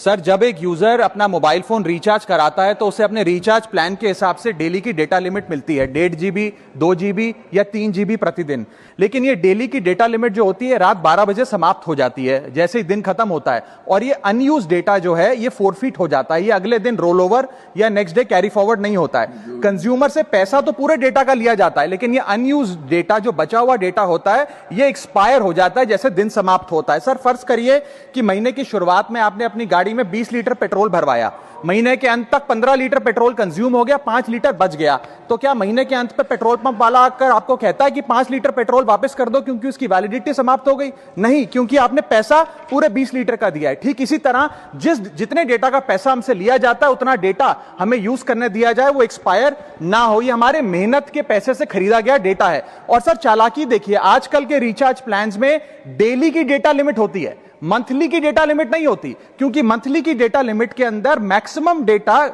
Sir, जब एक user अपना मोबाइल फोन रिचार्ज कराता है तो उसे अपने रिचार्ज प्लान के हिसाब से डेली की डेटा लिमिट मिलती है, 1.5 GB, 2 GB या 3 GB प्रतिदिन। लेकिन ये डेली की डेटा लिमिट जो होती है रात 12 बजे समाप्त हो जाती है, जैसे ही दिन खत्म होता है, और ये अनयूज डेटा जो है ये फोरफिट हो जाता है, ये अगले दिन रोल ओवर या नेक्स्ट डे कैरी फॉरवर्ड नहीं होता है। कंज्यूमर से पैसा तो पूरे डेटा का लिया जाता है, लेकिन ये अनयूज डेटा, जो बचा हुआ डेटा होता है, ये एक्सपायर हो जाता है जैसे दिन समाप्त होता है। सर, फर्ज करिए कि महीने की शुरुआत में आपने अपनी गाड़ी में 20 लीटर पेट्रोल भरवाया, महीने के अंत तक 15 लीटर पेट्रोल कंज्यूम हो गया, 5 लीटर बच गया, तो क्या महीने के अंत पे पेट्रोल पंप वाला आकर आपको कहता है कि 5 लीटर पेट्रोल वापस कर दो क्योंकि उसकी वैलिडिटी समाप्त हो गई? नहीं, क्योंकि आपने पैसा पूरे 20 लीटर का दिया है। ठीक इसी तरह जितने डेटा का पैसा हमसे लिया जाता है उतना डेटा हमें यूज करने दिया जाए, वो एक्सपायर ना हो। ये हमारे मेहनत के पैसे से खरीदा गया डेटा है। और सर, चालाकी देखिए, आजकल के रिचार्ज प्लान्स में डेली की डेटा लिमिट होती है, मंथली की डेटा लिमिट नहीं होती, क्योंकि मंथली की डेटा लिमिट के अंदर मैक्सिमम डेटा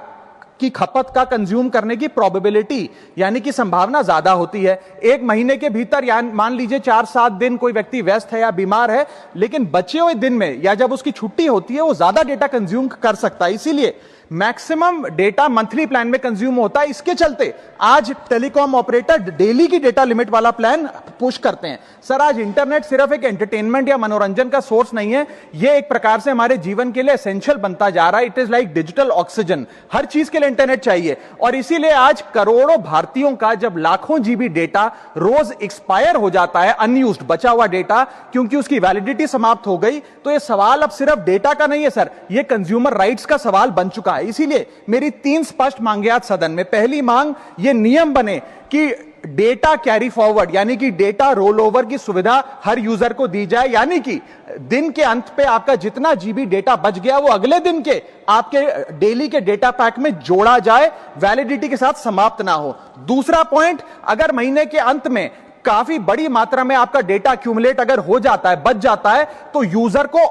की खपत का कंज्यूम करने की प्रोबेबिलिटी यानी कि संभावना ज्यादा होती है। एक महीने के भीतर या मान लीजिए 4-7 दिन कोई व्यक्ति व्यस्त है या बीमार है, लेकिन बचे हुए दिन में या जब उसकी छुट्टी होती है वो ज्यादा डेटा कंज्यूम कर सकता है, इसीलिए मैक्सिमम डेटा मंथली प्लान में कंज्यूम होता है। इसके चलते आज टेलीकॉम ऑपरेटर डेली की डेटा लिमिट वाला प्लान पुश करते हैं। सर, आज इंटरनेट सिर्फ एक एंटरटेनमेंट या मनोरंजन का सोर्स नहीं है, यह एक प्रकार से हमारे जीवन के लिए एसेंशियल बनता जा रहा है। It is like digital oxygen, हर चीज के लिए इंटरनेट चाहिए। और इसीलिए आज करोड़ों भारतीयों का जब लाखों जीबी डेटा रोज एक्सपायर हो जाता है, अनयूज्ड बचा हुआ डेटा, क्योंकि उसकी वैलिडिटी समाप्त हो गई, तो यह सवाल अब सिर्फ डेटा का नहीं है सर, यह कंज्यूमर राइट्स का सवाल बन चुका है। इसीलिए मेरी 3 स्पष्ट मांगे आज सदन में। पहली मांग, यह नियम बने कि डेटा कैरी फॉरवर्ड यानी कि डेटा रोल ओवर की सुविधा हर यूजर को दी जाए, यानी कि दिन के अंत पे आपका जितना जीबी डेटा बच गया वो अगले दिन के आपके डेली के डेटा पैक में जोड़ा जाए, वैलिडिटी के साथ समाप्त ना हो। दूसरा पॉइंट, अगर महीने के अंत में काफी बड़ी मात्रा में आपका डेटा एक्यूमुलेट अगर हो जाता है, बच जाता है, तो यूजर को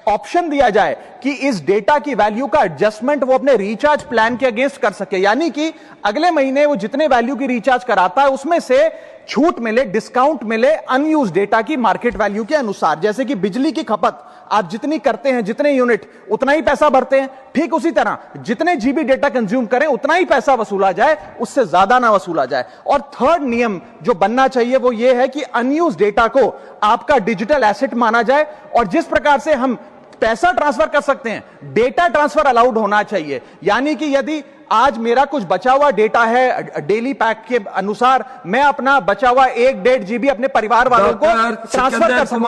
ऑप्शन दिया जाए कि इस डेटा की वैल्यू का एडजस्टमेंट वो अपने रिचार्ज प्लान के अगेंस्ट कर सके, यानी कि अगले महीने वो जितने वैल्यू की रिचार्ज कराता है उसमें से छूट मिले, डिस्काउंट मिले अनयूज डेटा की मार्केट वैल्यू के अनुसार। जैसे कि बिजली की खपत आप जितनी करते हैं, जितने यूनिट, उतना ही पैसा भरते हैं, ठीक उसी तरह जितने जीबी डेटा कंज्यूम करें उतना ही पैसा वसूला जाए, उससे ज्यादा ना वसूला जाए। और थर्ड नियम जो बनना चाहिए वो ये है कि अनयूज डेटा को आपका डिजिटल एसेट माना जाए, और जिस प्रकार से हम पैसा ट्रांसफर कर सकते हैं, डेटा ट्रांसफर अलाउड होना चाहिए। यानी कि यदि आज मेरा कुछ बचा हुआ डेटा है डेली पैक के अनुसार, मैं अपना बचा हुआ 1-1.5 GB अपने परिवार वालों को ट्रांसफर कर सकूं।